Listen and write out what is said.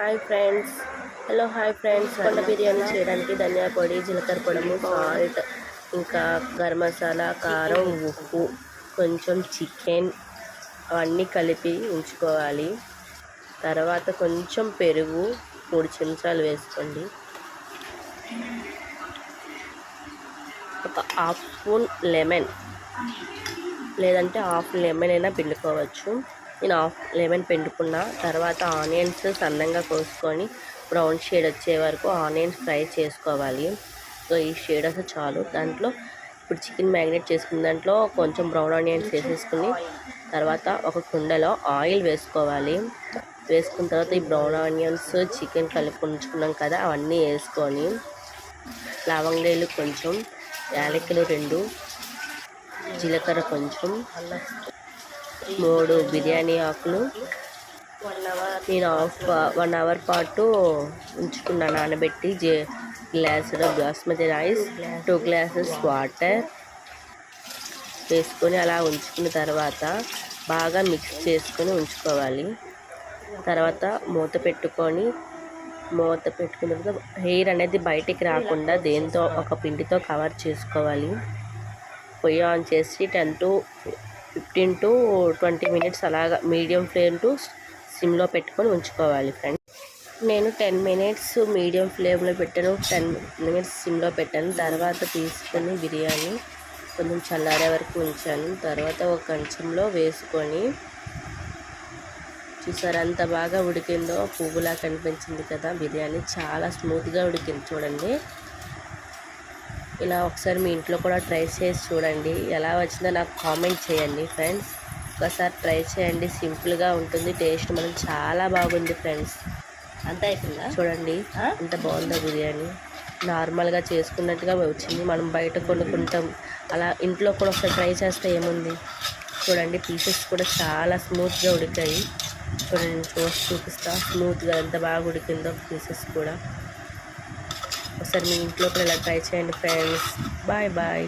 Hi friends, hello hi friends. కొండ బిర్యానీ చేయడానికి ధనియా పొడి, జీలకర్ర పొడము, సాల్ట్, ఇంకా గరం మసాలా, కారం, ఉప్పు, కొంచెం చికెన్ అవన్నీ కలిపి ఉంచుకోవాలి. తర్వాత కొంచెం పెరుగు 3 చెంచాలు వేసుకోండి. ఒక హాఫ్ స్పూన్ లెమన్, లేదంటే హాఫ్ లెమన్ అయినా పిండుకోవచ్చు. నేను హాఫ్ లెమన్ పిండుకున్న తర్వాత ఆనియన్స్ సన్నంగా కోసుకొని బ్రౌన్ షేడ్ వచ్చే వరకు ఆనియన్స్ ఫ్రై చేసుకోవాలి. సో ఈ షేడ్ వస్తే చాలు. దాంట్లో ఇప్పుడు చికెన్ మ్యారినేట్ చేసుకున్న దాంట్లో కొంచెం బ్రౌన్ ఆనియన్స్ వేసేసుకుని తర్వాత ఒక కుండలో ఆయిల్ వేసుకోవాలి. వేసుకున్న తర్వాత ఈ బ్రౌన్ ఆనియన్స్ చికెన్ కలిపి ఉంచుకున్నాం కదా, అవన్నీ వేసుకొని లవంగాలు కొంచెం, యాలకులు 2, జీలకర్ర కొంచెం, 3 బిర్యానీ ఆకులు, నేను 1 అవర్ పాటు ఉంచుకున్నా నానబెట్టి. గ్లాసులో బాస్మతి రైస్, 2 గ్లాసెస్ వాటర్ వేసుకొని అలా ఉంచుకున్న తర్వాత బాగా మిక్స్ చేసుకొని ఉంచుకోవాలి. తర్వాత మూత పెట్టుకున్న తర్వాత హెయిర్ అనేది బయటికి రాకుండా దేంతో ఒక పిండితో కవర్ చేసుకోవాలి. పొయ్యి ఆన్ చేసి 15 to 20 మినిట్స్ అలాగా మీడియం ఫ్లేమ్ టు సిమ్లో పెట్టుకొని ఉంచుకోవాలి ఫ్రెండ్స్. నేను 10 మినిట్స్ మీడియం ఫ్లేమ్లో పెట్టాను, 10 మినిట్స్ సిమ్లో పెట్టాను. తర్వాత తీసుకొని బిర్యానీ కొంచెం చల్లారే వరకు ఉంచాను. తర్వాత ఒక కంచంలో వేసుకొని చూసారు ఎంత బాగా ఉడికిందో, పువ్వులా కనిపించింది కదా. బిర్యానీ చాలా స్మూత్గా ఉడికింది చూడండి. ఇలా ఒకసారి మీ ఇంట్లో కూడా ట్రై చేసి చూడండి. ఎలా వచ్చిందో నాకు కామెంట్ చేయండి ఫ్రెండ్స్. ఒకసారి ట్రై చేయండి, సింపుల్గా ఉంటుంది, టేస్ట్ మనం చాలా బాగుంది ఫ్రెండ్స్. అంత అయిపోయిందా చూడండి ఎంత బాగుందో బిర్యానీ. నార్మల్గా చేసుకున్నట్టుగా వచ్చింది. మనం బయట కొనుక్కుంటాం, అలా ఇంట్లో కూడా ఒకసారి ట్రై చేస్తే ఏముంది. చూడండి పీసెస్ కూడా చాలా స్మూత్గా ఉడికాయి. చూడండి చూపిస్తా, స్మూత్గా ఎంత బాగా ఉడికిందో పీసెస్ కూడా. ఒకసారి మీ ఇంట్లో కూడా ఇలా ట్రై చేయండి ఫ్రెండ్స్. Bye bye.